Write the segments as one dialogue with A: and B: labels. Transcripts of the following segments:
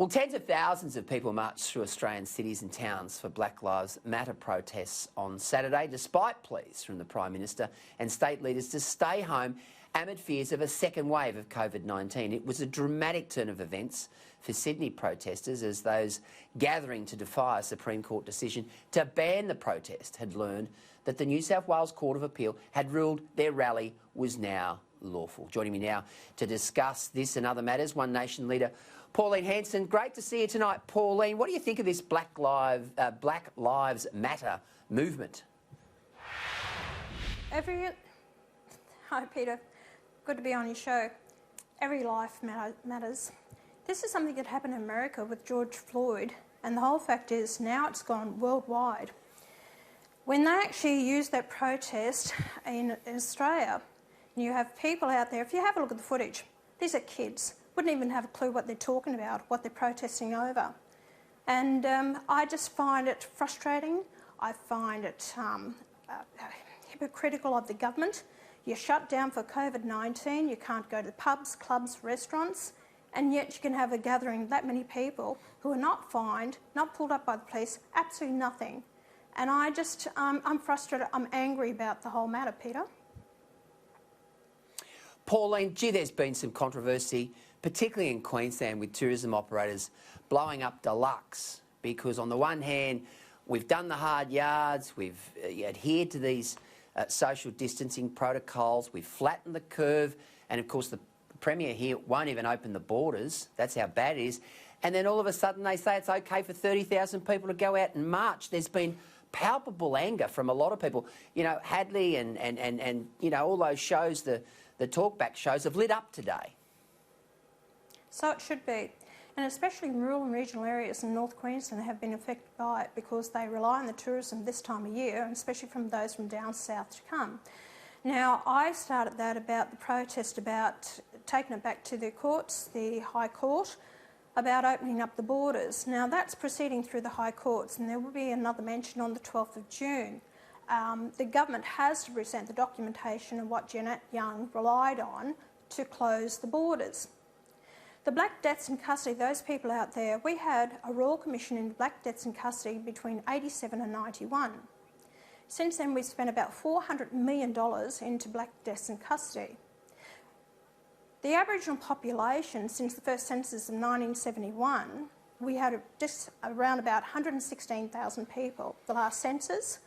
A: Well, tens of thousands of people marched through Australian cities and towns for Black Lives Matter protests on Saturday, despite pleas from the Prime Minister and state leaders to stay home amid fears of a second wave of COVID-19. It was a dramatic turn of events for Sydney protesters as those gathering to defy a Supreme Court decision to ban the protest had learned that the New South Wales Court of Appeal had ruled their rally was now lawful. Joining me now to discuss this and other matters, One Nation leader Pauline Hanson. Great to see you tonight, Pauline. What do you think of this Black Lives Matter movement?
B: Hi, Peter. Good to be on your show. Every life matters. This is something that happened in America with George Floyd, and the whole fact is now it's gone worldwide. When they actually used that protest in Australia, you have people out there, if you have a look at the footage, these are kids, wouldn't even have a clue what they're talking about, what they're protesting over. And I just find it frustrating. I find it hypocritical of the government. You're shut down for COVID-19, you can't go to pubs, clubs, restaurants, and yet you can have a gathering of that many people who are not fined, not pulled up by the police, absolutely nothing. And I just, I'm frustrated, I'm angry about the whole matter, Peter.
A: Pauline, gee, there's been some controversy, particularly in Queensland, with tourism operators blowing up Deluxe, because on the one hand, we've done the hard yards, we've adhered to these social distancing protocols, we've flattened the curve, and of course the Premier here won't even open the borders. That's how bad it is. And then all of a sudden they say it's okay for 30,000 people to go out and march. There's been palpable anger from a lot of people. You know, Hadley and you know, all those shows, the talkback shows have lit up today.
B: So it should be. And especially rural and regional areas in North Queensland have been affected by it because they rely on the tourism this time of year, and especially from those from down south to come. Now, I started that about the protest about taking it back to the courts, the High Court, about opening up the borders. Now, that's proceeding through the High Courts, and there will be another mention on the 12th of June. The government has to present the documentation of what Jeanette Young relied on to close the borders. The Black Deaths in Custody, those people out there, we had a Royal Commission into Black Deaths in Custody between 87 and 91. Since then, we've spent about $400 million into Black Deaths in Custody. The Aboriginal population, since the first census in 1971, we had just around about 116,000 people. The last census,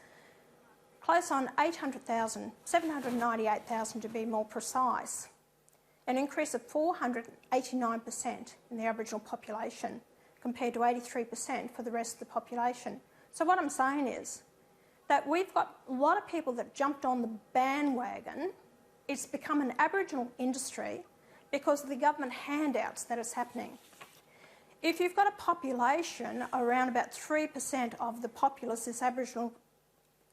B: close on 800,000, 798,000 to be more precise. An increase of 489% in the Aboriginal population compared to 83% for the rest of the population. So what I'm saying is that we've got a lot of people that jumped on the bandwagon. It's become an Aboriginal industry because of the government handouts that is happening. If you've got a population, around about 3% of the populace is Aboriginal,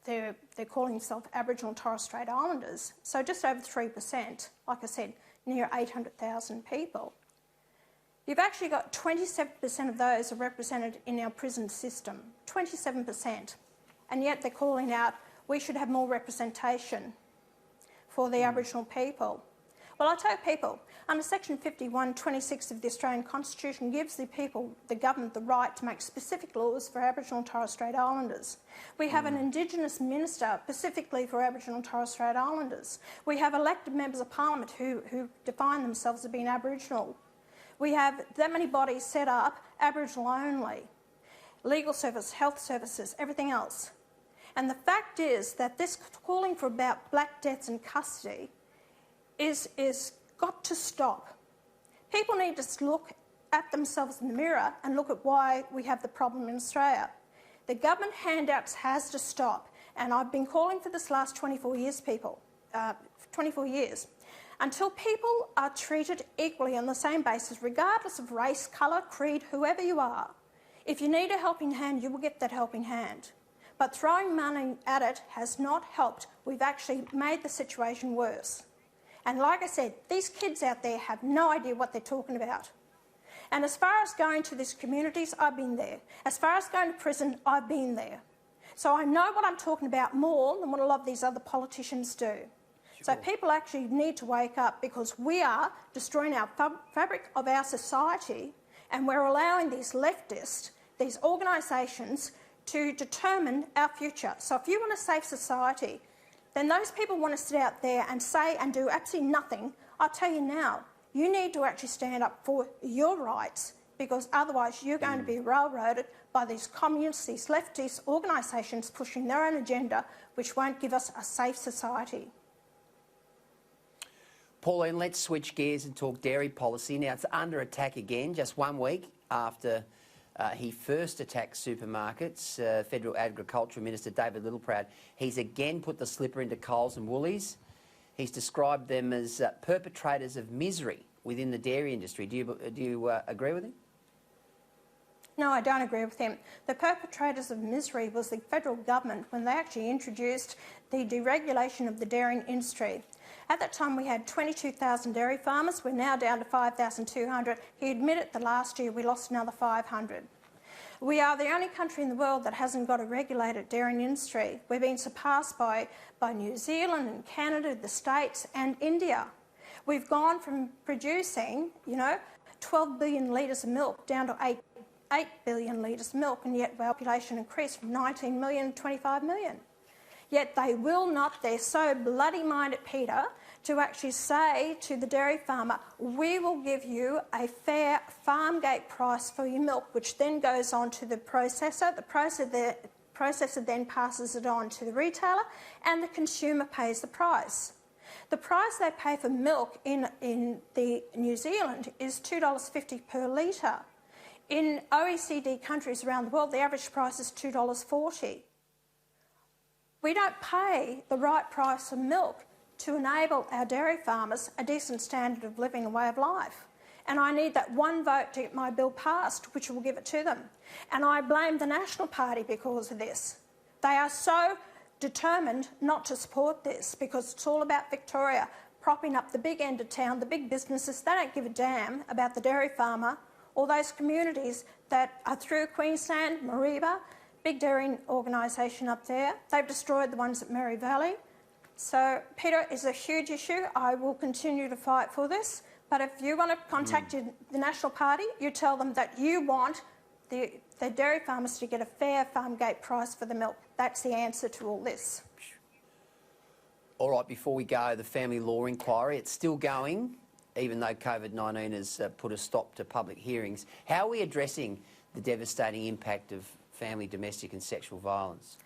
B: they're calling themselves Aboriginal and Torres Strait Islanders, so just over 3%, like I said, near 800,000 people. You've actually got 27% of those are represented in our prison system, 27%. And yet they're calling out, we should have more representation for the Aboriginal people. Well, I tell people, under Section 51(26) of the Australian Constitution gives the people, the government, the right to make specific laws for Aboriginal and Torres Strait Islanders. We have an Indigenous minister specifically for Aboriginal and Torres Strait Islanders. We have elected members of Parliament who define themselves as being Aboriginal. We have that many bodies set up, Aboriginal only. Legal service, health services, everything else. And the fact is that this calling for about Black Deaths in Custody is got to stop. People need to look at themselves in the mirror and look at why we have the problem in Australia. The government handouts has to stop, and I've been calling for this last 24 years, 24 years. Until people are treated equally on the same basis, regardless of race, colour, creed, whoever you are. If you need a helping hand, you will get that helping hand. But throwing money at it has not helped. We've actually made the situation worse. And like I said, these kids out there have no idea what they're talking about. And as far as going to these communities, I've been there. As far as going to prison, I've been there. So I know what I'm talking about more than what a lot of these other politicians do. So people actually need to wake up because we are destroying our fabric of our society And we're allowing these leftists, these organisations, to determine our future. So if you want a safe society, then those people want to sit out there and say and do absolutely nothing. I'll tell you now, you need to actually stand up for your rights, because otherwise you're going to be railroaded by these communists, these leftist organisations pushing their own agenda, which won't give us a safe society.
A: Pauline, let's switch gears and talk dairy policy. Now, it's under attack again, just 1 week after he first attacked supermarkets. Federal Agriculture Minister David Littleproud, he's again put the slipper into Coles and Woolies. He's described them as perpetrators of misery within the dairy industry. Do you agree with him?
B: No, I don't agree with him. The perpetrators of misery was the federal government when they actually introduced the deregulation of the dairy industry. At that time, we had 22,000 dairy farmers. We're now down to 5,200. He admitted that last year we lost another 500. We are the only country in the world that hasn't got a regulated dairy industry. We've been surpassed by New Zealand and Canada, the States and India. We've gone from producing, 12 billion litres of milk down to 8 billion litres of milk, and yet our population increased from 19 million to 25 million. Yet they will not, they're so bloody minded, Peter, to actually say to the dairy farmer, we will give you a fair farm gate price for your milk, which then goes on to the processor. The processor then passes it on to the retailer, and the consumer pays the price. The price they pay for milk in the New Zealand is $2.50 per litre. In OECD countries around the world, the average price is $2.40. We don't pay the right price of milk to enable our dairy farmers a decent standard of living and way of life. And I need that one vote to get my bill passed, which will give it to them. And I blame the National Party because of this. They are so determined not to support this because it's all about Victoria propping up the big end of town, the big businesses. They don't give a damn about the dairy farmer or those communities that are through Queensland, Mareeba, big dairy organisation up there. They've destroyed the ones at Mary Valley. So, Peter, it's a huge issue. I will continue to fight for this. But if you want to contact the National Party, you tell them that you want the dairy farmers to get a fair farm gate price for the milk. That's the answer to all this.
A: All right, before we go, the family law inquiry, it's still going, even though COVID-19 has put a stop to public hearings. How are we addressing the devastating impact of family, domestic and sexual violence?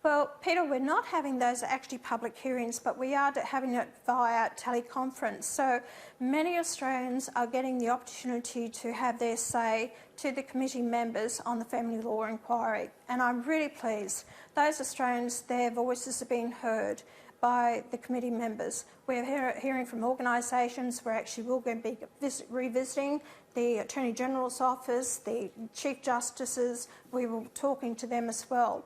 B: Well, Peter, we're not having those actually public hearings, but we are having it via teleconference. So many Australians are getting the opportunity to have their say to the committee members on the family law inquiry. And I'm really pleased. Those Australians, their voices are being heard by the committee members. We're hearing from organisations. We're actually will going to be revisiting the Attorney General's office, the Chief Justices. We will be talking to them as well.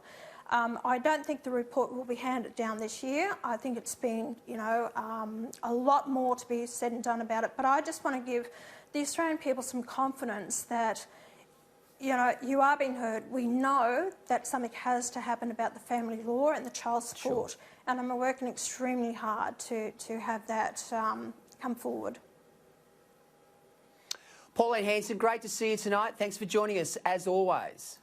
B: I don't think the report will be handed down this year. I think it's been, a lot more to be said and done about it. But I just want to give the Australian people some confidence that, you are being heard. We know that something has to happen about the family law and the child support. Sure. And I'm working extremely hard to have that come forward.
A: Pauline Hanson, great to see you tonight. Thanks for joining us, as always.